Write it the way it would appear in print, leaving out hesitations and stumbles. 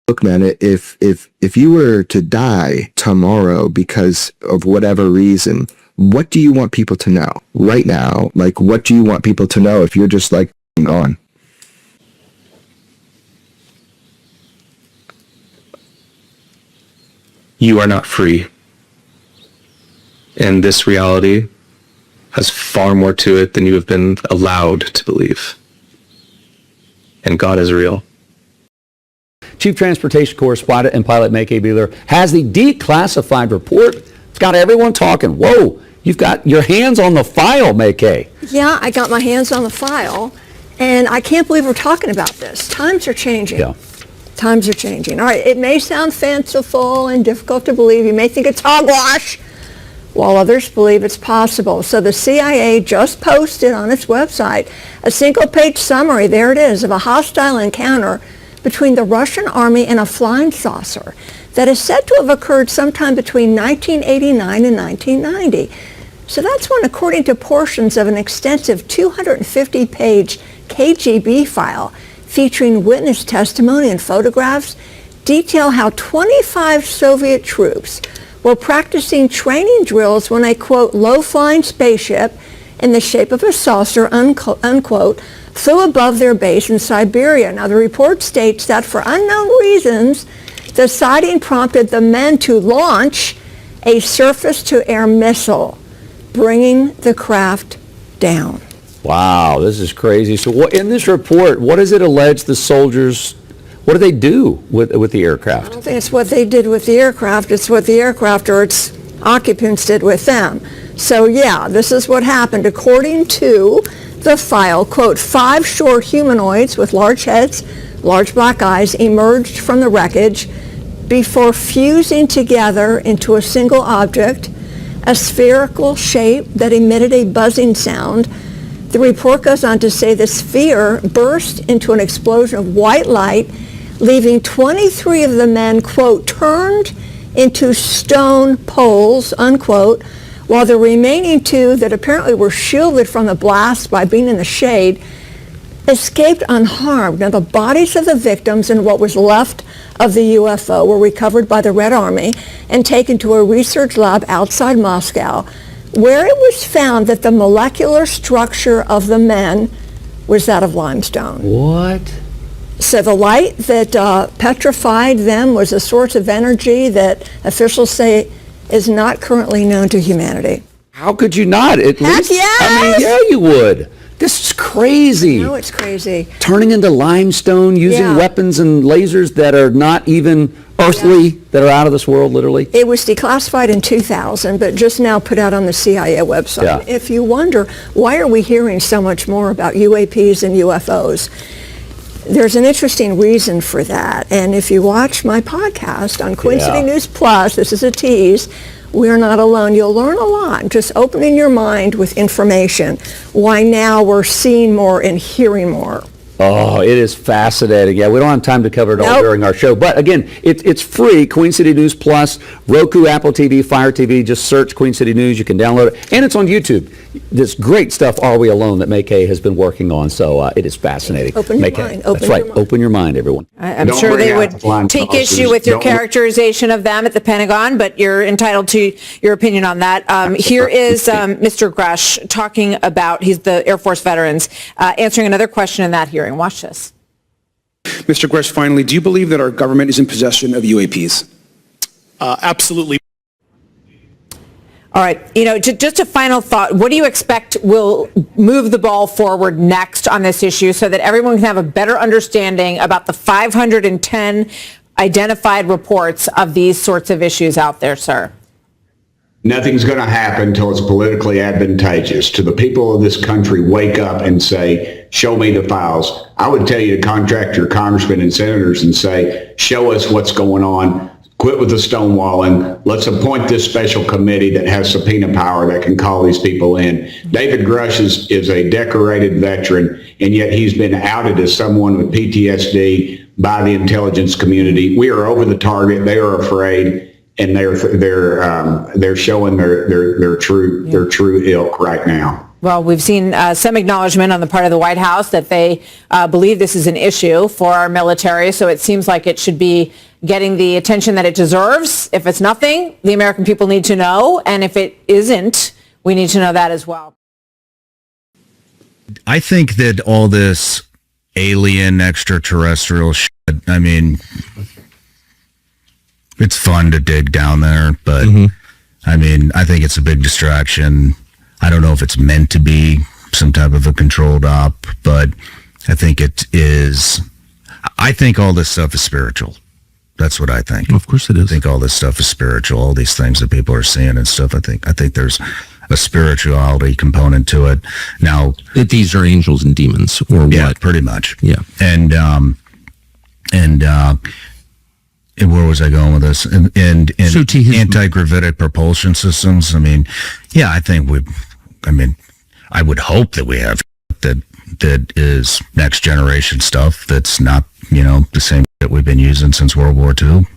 Look, man, if you were to die tomorrow because of whatever reason, what do you want people to know right now? Like, what do you want people to know if you're just like gone? You are not free. And this reality has far more to it than you have been allowed to believe. And God is real. Chief Transportation Correspondent and pilot Mackay Beeler has the declassified report. It's got everyone talking. Whoa, you've got your hands on the file, Mackay. Yeah, I got my hands on the file, and I can't believe we're talking about this. Times are changing. Yeah. Times are changing. All right, it may sound fanciful and difficult to believe. You may think it's hogwash, while others believe it's possible. So the CIA just posted on its website a single-page summary, there it is, of a hostile encounter between the Russian army and a flying saucer that is said to have occurred sometime between 1989 and 1990. So that's when, according to portions of an extensive 250-page KGB file featuring witness testimony and photographs, detail how 25 Soviet troops were practicing training drills when a, quote, low-flying spaceship in the shape of a saucer, unquote, flew above their base in Siberia. Now, the report states that for unknown reasons, the sighting prompted the men to launch a surface-to-air missile, bringing the craft down. Wow, this is crazy. So what, in this report, what does it allege the soldiers, what do they do with the aircraft? I don't think it's what they did with the aircraft. It's what the aircraft or its occupants did with them. So, yeah, this is what happened. According to the file, quote, 5 short humanoids with large heads, large black eyes emerged from the wreckage before fusing together into a single object, a spherical shape that emitted a buzzing sound. The report goes on to say the sphere burst into an explosion of white light, leaving 23 of the men, quote, turned into stone poles, unquote, while the remaining 2 that apparently were shielded from the blast by being in the shade escaped unharmed. Now, the bodies of the victims and what was left of the UFO were recovered by the Red Army and taken to a research lab outside Moscow, where it was found that the molecular structure of the men was that of limestone. What? So the light that petrified them was a source of energy that officials say is not currently known to humanity. How could you not? At least, yes! I mean, yeah, you would. This is crazy. No, it's crazy. Turning into limestone, using weapons and lasers that are not even earthly, that are out of this world, literally. It was declassified in 2000, but just now put out on the CIA website. Yeah. If you wonder, why are we hearing so much more about UAPs and UFOs? There's an interesting reason for that. And if you watch my podcast on Queen City News Plus, this is a tease, we're not alone. You'll learn a lot, just opening your mind with information. Why now we're seeing more and hearing more. Oh, it is fascinating. Yeah, we don't have time to cover it all during our show. But again, it's free, Queen City News Plus, Roku, Apple TV, Fire TV. Just search Queen City News. You can download it. And it's on YouTube. This great stuff, Are We Alone, that Mackay has been working on. So it is fascinating. Open your mind. That's right. Open your mind, everyone. I'm sure they would take issue with your characterization of them at the Pentagon, but you're entitled to your opinion on that. Here is Mr. Grush talking about, he's the Air Force veterans, answering another question in that hearing. Watch this. Mr. Grush, finally, do you believe that our government is in possession of UAPs? Absolutely. All right. You know, just a final thought. What do you expect will move the ball forward next on this issue so that everyone can have a better understanding about the 510 identified reports of these sorts of issues out there, sir? Nothing's going to happen until it's politically advantageous to the people of this country. Wake up and say, show me the files. I would tell you to contact your congressmen and senators and say, show us what's going on. Quit with the stonewalling. Let's appoint this special committee that has subpoena power that can call these people in. David Grush is a decorated veteran, and yet he's been outed as someone with PTSD by the intelligence community. We are over the target. They are afraid. And they're showing their true ilk right now. Well, we've seen some acknowledgement on the part of the White House that they believe this is an issue for our military. So it seems like it should be getting the attention that it deserves. If it's nothing, the American people need to know. And if it isn't, we need to know that as well. I think that all this alien extraterrestrial shit, I mean, it's fun to dig down there, but I mean, I think it's a big distraction. I don't know if it's meant to be some type of a controlled op, but I think it is. I think all this stuff is spiritual. That's what I think. Of course it is. I think all this stuff is spiritual. All these things that people are seeing and stuff. I think there's a spirituality component to it. Now, that these are angels and demons, or yeah, what? pretty much. Yeah. And where was I going with this? And So to his- anti-gravitic propulsion systems. I mean, yeah, I would hope that we have that is next generation stuff that's not, the same that we've been using since World War II.